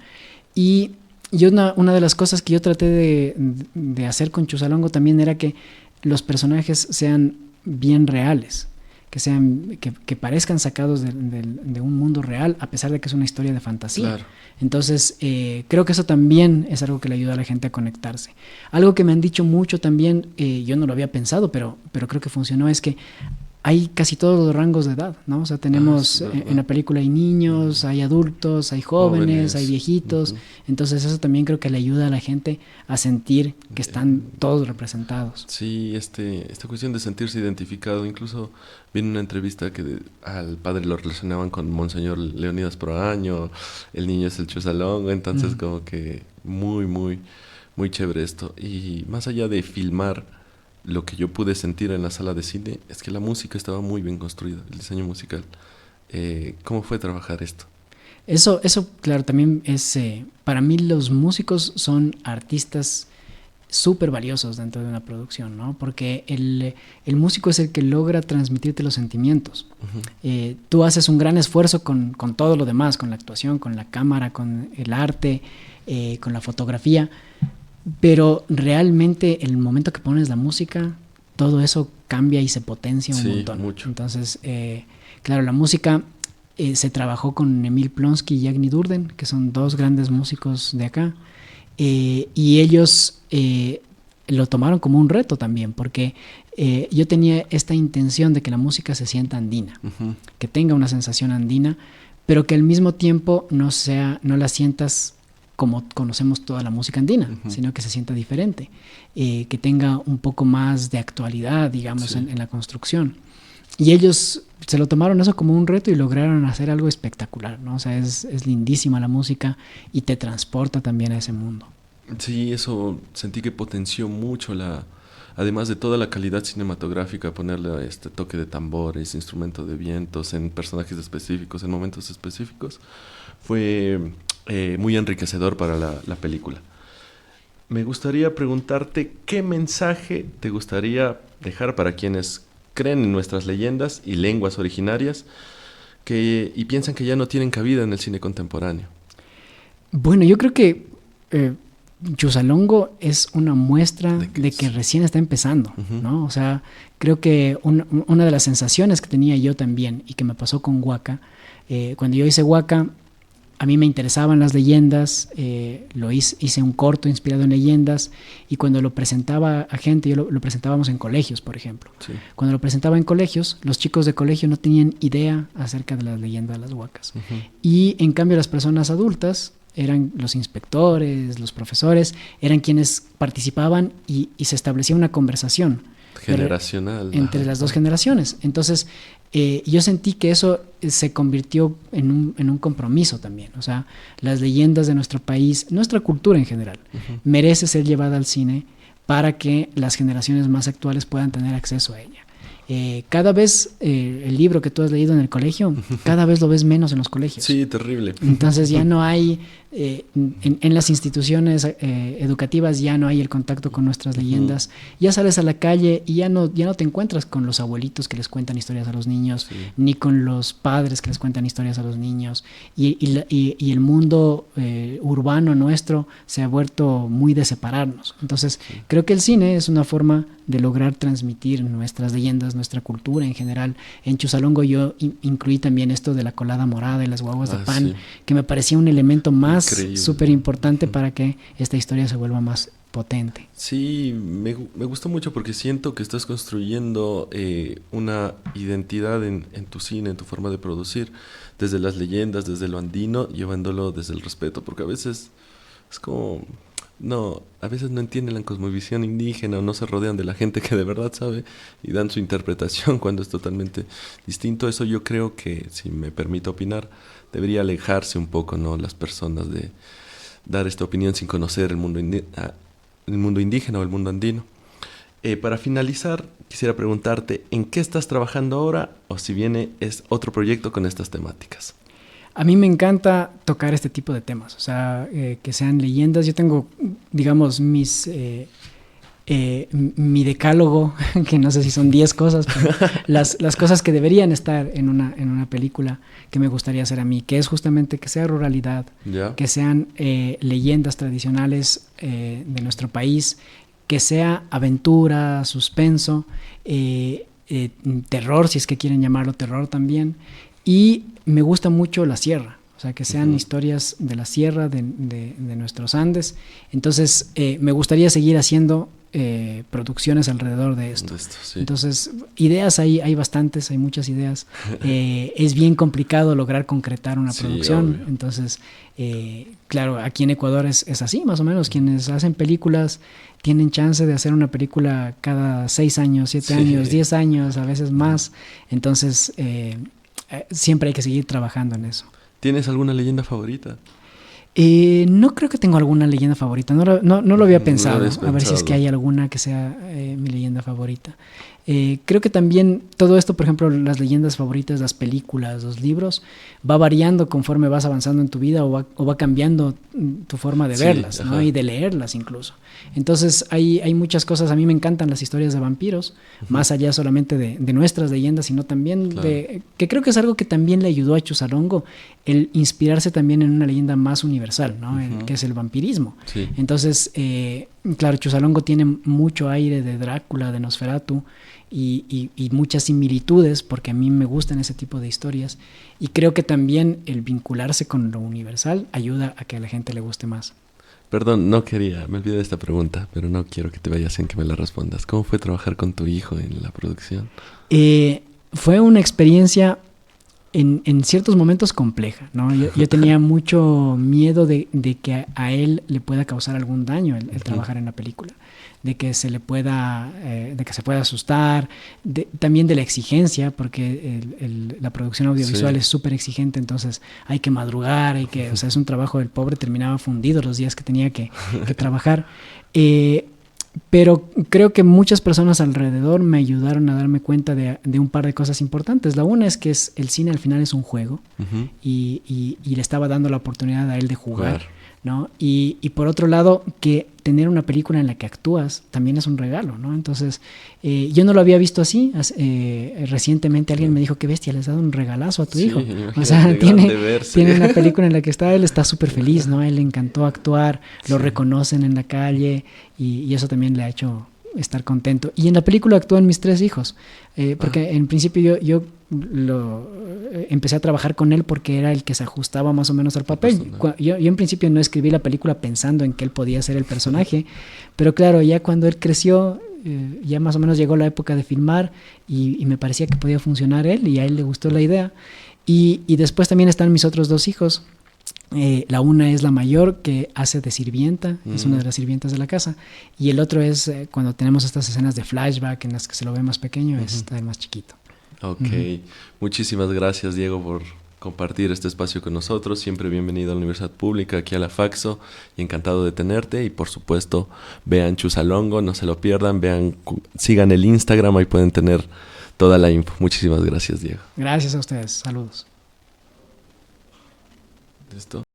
Y una de las cosas que yo traté de hacer con Chusalongo también era que los personajes sean bien reales, que parezcan sacados de un mundo real, a pesar de que es una historia de fantasía. Claro. Entonces, creo que eso también es algo que le ayuda a la gente a conectarse. Algo que me han dicho mucho también, yo no lo había pensado, pero creo que funcionó, es que hay casi todos los rangos de edad, ¿no? O sea, tenemos en la película hay niños, hay adultos, hay jóvenes, hay viejitos. Entonces eso también creo que le ayuda a la gente a sentir que están todos representados. Sí, esta cuestión de sentirse identificado, incluso vi en una entrevista que al padre lo relacionaban con Monseñor Leonidas Proaño, el niño es el Chusalongo, entonces como que muy chévere esto. Y más allá de filmar, lo que yo pude sentir en la sala de cine es que la música estaba muy bien construida, el diseño musical. ¿Cómo fue trabajar esto? Eso claro, también es, para mí los músicos son artistas súper valiosos dentro de una producción, ¿no? Porque el músico es el que logra transmitirte los sentimientos. Uh-huh. Tú haces un gran esfuerzo con todo lo demás, con la actuación, con la cámara, con el arte, con la fotografía, pero realmente el momento que pones la música, todo eso cambia y se potencia un montón. Mucho. Entonces, claro, la música se trabajó con Emil Plonsky y Agni Durden, que son dos grandes músicos de acá, y ellos lo tomaron como un reto también, porque yo tenía esta intención de que la música se sienta andina, uh-huh, que tenga una sensación andina, pero que al mismo tiempo no la sientas como conocemos toda la música andina, uh-huh, sino que se sienta diferente, que tenga un poco más de actualidad, digamos, sí, en la construcción. Y ellos se lo tomaron eso como un reto y lograron hacer algo espectacular, ¿no? O sea, es lindísima la música y te transporta también a ese mundo. Sí, eso sentí que potenció mucho además de toda la calidad cinematográfica, ponerle este toque de tambores, instrumento de vientos en personajes específicos, en momentos específicos, fue muy enriquecedor para la película. Me gustaría preguntarte qué mensaje te gustaría dejar para quienes creen en nuestras leyendas y lenguas originarias y piensan que ya no tienen cabida en el cine contemporáneo. Bueno, yo creo que Chusalongo es una muestra de que recién está empezando, uh-huh, ¿no? O sea, creo que una de las sensaciones que tenía yo también y que me pasó con Waka, cuando yo hice Waka, a mí me interesaban las leyendas, hice un corto inspirado en leyendas y cuando lo presentaba a gente, lo presentábamos en colegios, por ejemplo. Sí. Cuando lo presentaba en colegios, los chicos de colegio no tenían idea acerca de la leyenda de las Wakas. Uh-huh. Y en cambio las personas adultas, eran los inspectores, los profesores, eran quienes participaban y se establecía una conversación generacional entre las dos generaciones. Entonces, yo sentí que eso se convirtió en un compromiso también. O sea, las leyendas de nuestro país, nuestra cultura en general, uh-huh, merece ser llevada al cine para que las generaciones más actuales puedan tener acceso a ella. Cada vez el libro que tú has leído en el colegio, cada vez lo ves menos en los colegios. Sí, terrible. Entonces ya no hay, en las instituciones educativas ya no hay el contacto con nuestras leyendas. Uh-huh. Ya sales a la calle y ya no te encuentras con los abuelitos que les cuentan historias a los niños, sí, ni con los padres que les cuentan historias a los niños. Y el mundo urbano nuestro se ha vuelto muy de separarnos. Entonces, sí, creo que el cine es una forma de lograr transmitir nuestras leyendas, nuestra cultura en general. En Chusalongo yo incluí también esto de la colada morada y las guaguas de pan, sí, que me parecía un elemento más súper importante para que esta historia se vuelva más potente. Sí, me gustó mucho porque siento que estás construyendo una identidad en tu cine, en tu forma de producir, desde las leyendas, desde lo andino, llevándolo desde el respeto, porque a veces es como... No, a veces no entienden la cosmovisión indígena o no se rodean de la gente que de verdad sabe y dan su interpretación cuando es totalmente distinto. Eso yo creo que, si me permito opinar, debería alejarse un poco, ¿no? Las personas de dar esta opinión sin conocer el mundo indígena o el mundo andino. Para finalizar, quisiera preguntarte, ¿en qué estás trabajando ahora o si viene es otro proyecto con estas temáticas? A mí me encanta tocar este tipo de temas, o sea, que sean leyendas. Yo tengo, digamos, mi decálogo, que no sé si son 10 cosas, pero las cosas que deberían estar en una película que me gustaría hacer a mí, que es justamente que sea ruralidad, que sean leyendas tradicionales de nuestro país, que sea aventura, suspenso, terror, si es que quieren llamarlo terror también. Y me gusta mucho la sierra, o sea, que sean historias de la sierra, de nuestros Andes. Entonces, me gustaría seguir haciendo producciones alrededor de esto. Sí. Entonces, ideas hay bastantes, hay muchas ideas. Es bien complicado lograr concretar una producción. Obvio. Entonces, claro, aquí en Ecuador es así, más o menos. Quienes hacen películas tienen chance de hacer una película cada 6 años, 7 años, 10 años, a veces más. Entonces, siempre hay que seguir trabajando en eso. ¿Tienes alguna leyenda favorita? No creo que tengo alguna leyenda favorita, no lo había pensado, pensado. A ver si es que hay alguna que sea mi leyenda favorita. Creo que también todo esto, por ejemplo, las leyendas favoritas, las películas, los libros, va variando conforme vas avanzando en tu vida o va cambiando tu forma de verlas, ¿no? Y de leerlas incluso. Entonces hay muchas cosas, a mí me encantan las historias de vampiros, más allá solamente de nuestras leyendas, sino también que creo que es algo que también le ayudó a Chuzalongo, el inspirarse también en una leyenda más universal, ¿no? Que es el vampirismo. Sí. Entonces, claro, Chuzalongo tiene mucho aire de Drácula, de Nosferatu, y muchas similitudes, porque a mí me gustan ese tipo de historias, y creo que también el vincularse con lo universal ayuda a que a la gente le guste más. Perdón, me olvidé de esta pregunta, pero no quiero que te vayas sin que me la respondas. ¿Cómo fue trabajar con tu hijo en la producción? Fue una experiencia en ciertos momentos compleja, ¿no? Yo tenía mucho miedo de que a él le pueda causar algún daño el trabajar en la película, de que se pueda asustar, también de la exigencia, porque la producción audiovisual es súper exigente, entonces hay que madrugar, o sea, es un trabajo, el pobre terminaba fundido los días que tenía que trabajar. Pero creo que muchas personas alrededor me ayudaron a darme cuenta de un par de cosas importantes. La una es que el cine al final es un juego, y le estaba dando la oportunidad a él de jugar, ¿no? Y por otro lado, que tener una película en la que actúas también es un regalo, ¿no? Entonces, yo no lo había visto así. Recientemente alguien me dijo, qué bestia, le has dado un regalazo a tu hijo. O sea, tiene una película en la que él está súper feliz, ¿no? A él le encantó actuar, lo reconocen en la calle, y eso también le ha hecho estar contento. Y en la película actúan mis 3 hijos, porque en principio yo empecé a trabajar con él porque era el que se ajustaba más o menos al papel. Yo en principio no escribí la película pensando en que él podía ser el personaje, pero claro, ya cuando él creció, ya más o menos llegó la época de filmar, y me parecía que podía funcionar él, y a él le gustó la idea. Y después también están mis otros 2 hijos. La una es la mayor, que hace de sirvienta, es una de las sirvientas de la casa, y el otro es cuando tenemos estas escenas de flashback en las que se lo ve más pequeño, está el más chiquito. Ok, muchísimas gracias, Diego, por compartir este espacio con nosotros. Siempre bienvenido a la Universidad Pública, aquí a la Faxo, y encantado de tenerte. Y por supuesto, vean Chuzalongo, no se lo pierdan, sigan el Instagram, ahí pueden tener toda la info. Muchísimas gracias, Diego. Gracias a ustedes, saludos. ¿Listo?